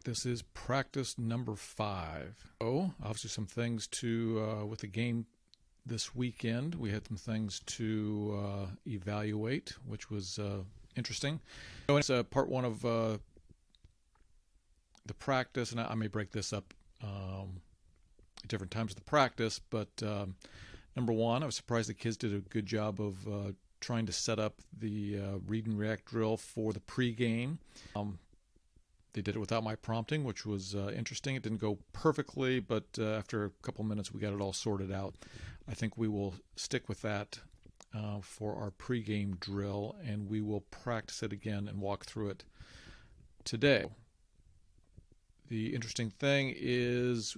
This is practice number 5. Oh, obviously some things to, with the game this weekend, we had some things to evaluate, which was interesting. So it's part 1 of the practice, and I may break this up at different times of the practice, but number 1, I was surprised the kids did a good job of trying to set up the read and react drill for the pregame. They did it without my prompting, which was interesting. It didn't go perfectly, but after a couple minutes, we got it all sorted out. I think we will stick with that for our pregame drill, and we will practice it again and walk through it today. The interesting thing is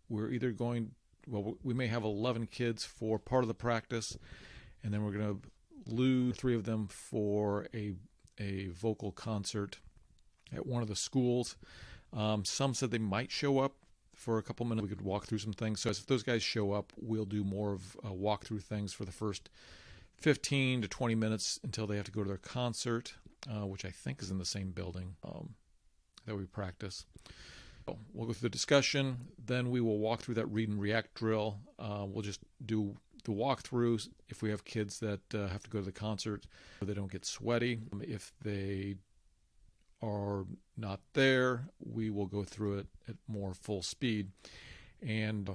we're either going, well, we may have 11 kids for part of the practice, and then we're going to lose 3 of them for a vocal concert at one of the schools. Some said they might show up for a couple minutes. We could walk through some things. So if those guys show up, we'll do more of walk-through things for the first 15 to 20 minutes until they have to go to their concert, which I think is in the same building that we practice. So we'll go through the discussion. Then we will walk through that read and react drill. We'll just do the walkthroughs if we have kids that have to go to the concert so they don't get sweaty. If they are not there, we will go through it at more full speed and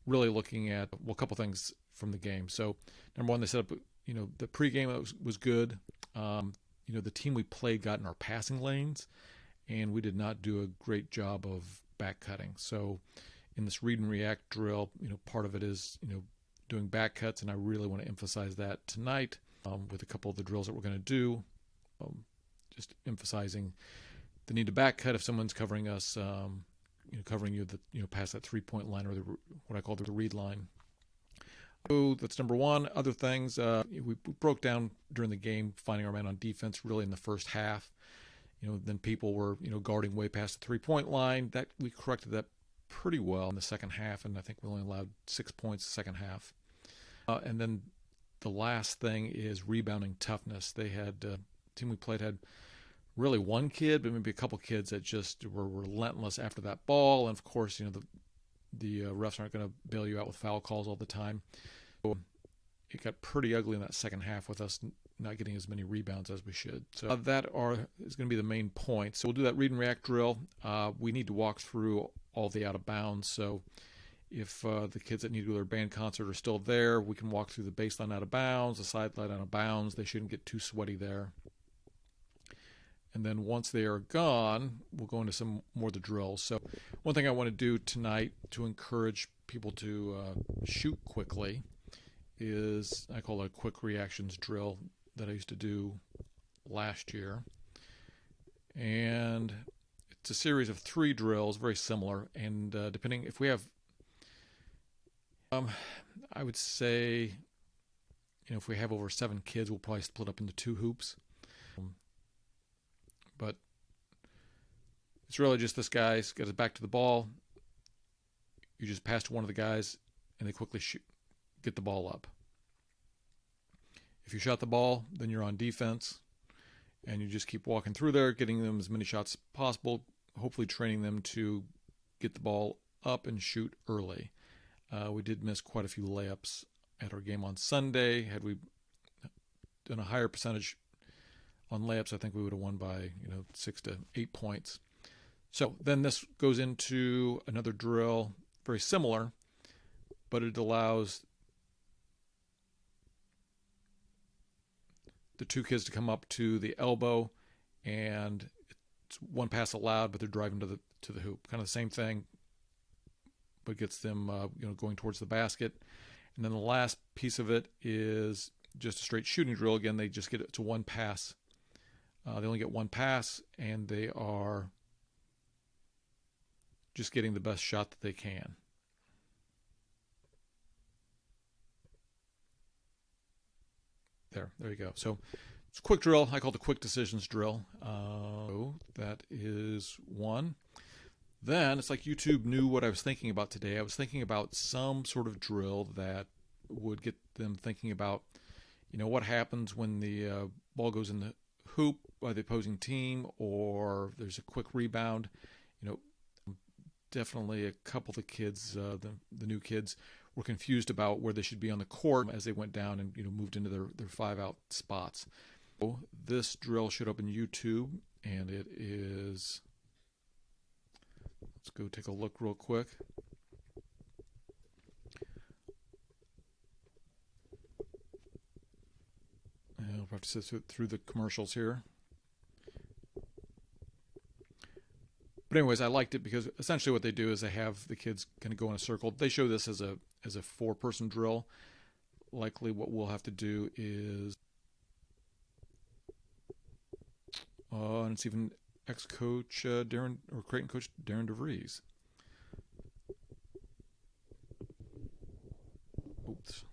really looking at, well, a couple things from the game. So number 1, they set up, the pregame was good. The team we played got in our passing lanes, and we did not do a great job of back cutting. So in this read and react drill, part of it is, doing back cuts, and I really want to emphasize that tonight with a couple of the drills that we're going to do. Just emphasizing the need to back cut if someone's covering us, covering you, past that 3-point line, or what I call the read line. So that's number 1. Other things, we broke down during the game, finding our man on defense really in the first half. Then people were, guarding way past the 3-point line. That we corrected that pretty well in the second half, and I think we only allowed 6 points the second half. And then the last thing is rebounding toughness. They had team we played had really one kid, but maybe a couple kids that just were relentless after that ball. And of course, the refs aren't going to bail you out with foul calls all the time. So it got pretty ugly in that second half with us not getting as many rebounds as we should. So is going to be the main point. So we'll do that read and react drill. We need to walk through all the out of bounds. So if the kids that need to go to their band concert are still there, we can walk through the baseline out of bounds, the sideline out of bounds. They shouldn't get too sweaty there. And then once they are gone, we'll go into some more of the drills. So one thing I want to do tonight to encourage people to shoot quickly is, I call it a quick reactions drill that I used to do last year. And it's a series of 3 drills, very similar. And depending, if we have, I would say, if we have over 7 kids, we'll probably split up into 2 hoops. But it's really just this guy's got his back to the ball. You just pass to one of the guys, and they quickly get the ball up. If you shot the ball, then you're on defense, and you just keep walking through there, getting them as many shots as possible, hopefully training them to get the ball up and shoot early. We did miss quite a few layups at our game on Sunday. Had we done a higher percentage on layups, I think we would have won by 6 to 8 points. So then this goes into another drill, very similar, but it allows the 2 kids to come up to the elbow, and it's one pass allowed, but they're driving to the hoop. Kind of the same thing, but gets them going towards the basket. And then the last piece of it is just a straight shooting drill. Again, they just get it to one pass. They only get one pass, and they are just getting the best shot that they can. There you go. So it's a quick drill. I call it the quick decisions drill. So that is one. Then it's like YouTube knew what I was thinking about today. I was thinking about some sort of drill that would get them thinking about, what happens when the ball goes in the hoop by the opposing team, or there's a quick rebound. definitely a couple of the kids, the new kids, were confused about where they should be on the court as they went down and moved into their 5-out spots. So this drill should open YouTube, and it is. Let's go take a look real quick. And I'll have to sit through the commercials here. But anyways, I liked it because essentially what they do is they have the kids kind of go in a circle. They show this as a 4-person drill. Likely what we'll have to do is, and it's even ex-coach Darren, or Creighton coach Darren DeVries. Oops.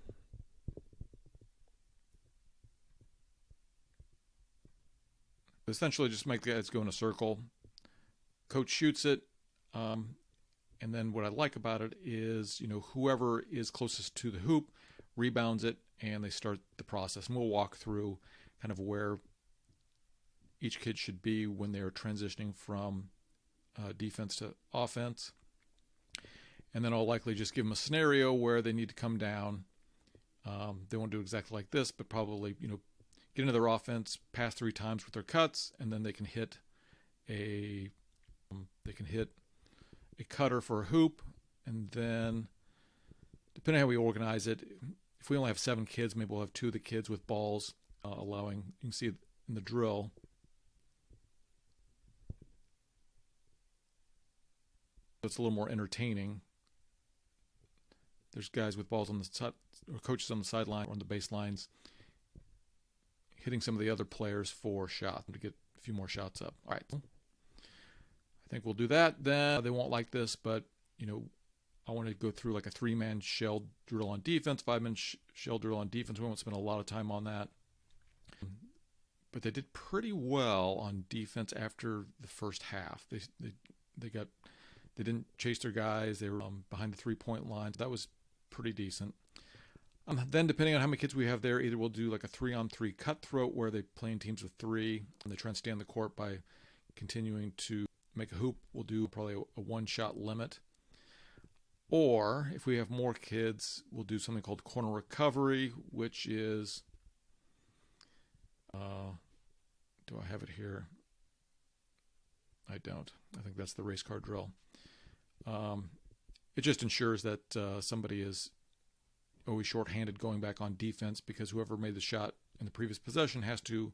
Essentially just make the guys go in a circle. Coach shoots it, and then what I like about it is, whoever is closest to the hoop rebounds it, and they start the process. And we'll walk through kind of where each kid should be when they're transitioning from defense to offense. And then I'll likely just give them a scenario where they need to come down. They won't do exactly like this, but probably, get into their offense, pass 3 times with their cuts, and then they can hit a cutter for a hoop. And then, depending on how we organize it, if we only have 7 kids, maybe we'll have 2 of the kids with balls, allowing, you can see it in the drill. It's a little more entertaining. There's guys with balls on the side, or coaches on the sideline or on the baselines, hitting some of the other players for shots to get a few more shots up. All right. I think we'll do that. Then they won't like this, but, I want to go through like a 3-man shell drill on defense, 5-man shell drill on defense. We won't spend a lot of time on that. But they did pretty well on defense after the first half. They didn't chase their guys. They were behind the 3-point line. That was pretty decent. Then, depending on how many kids we have there, either we'll do like a 3-on-3 cutthroat where they play in teams with 3, and they try and stay on the court by continuing to make a hoop. We'll do probably a 1-shot limit. Or, if we have more kids, we'll do something called corner recovery, which is, do I have it here? I don't. I think that's the race car drill. It just ensures that somebody is always shorthanded going back on defense, because whoever made the shot in the previous possession has to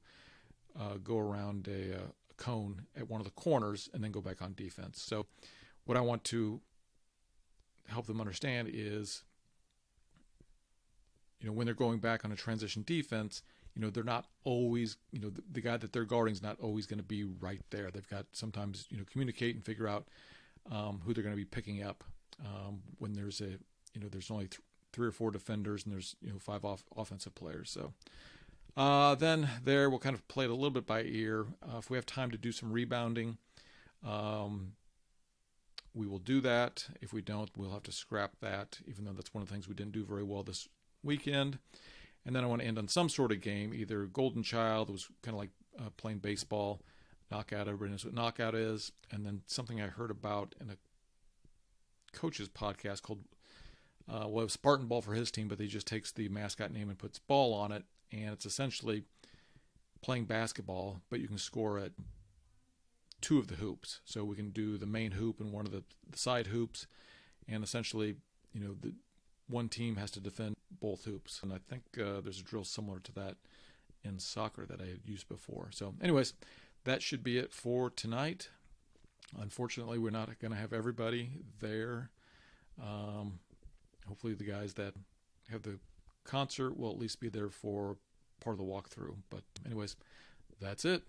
go around a cone at one of the corners and then go back on defense. So what I want to help them understand is, when they're going back on a transition defense, they're not always, the guy that they're guarding is not always going to be right there. They've got sometimes, communicate and figure out who they're going to be picking up when there's there's only 3 or 4 defenders and there's 5 offensive players. So then there we'll kind of play it a little bit by ear. If we have time to do some rebounding, we will do that. If we don't, we'll have to scrap that, even though that's one of the things we didn't do very well this weekend. And then I want to end on some sort of game, either Golden Child, it was kind of like playing baseball, knockout, everybody knows what knockout is, and then something I heard about in a coach's podcast called, it was Spartan Ball for his team, but he just takes the mascot name and puts ball on it, and it's essentially playing basketball, but you can score at 2 of the hoops. So we can do the main hoop and one of the side hoops, and essentially, the one team has to defend both hoops. And I think there's a drill similar to that in soccer that I had used before. So anyways, that should be it for tonight. Unfortunately, we're not going to have everybody there. Hopefully the guys that have the concert will at least be there for part of the walkthrough. But anyways, that's it.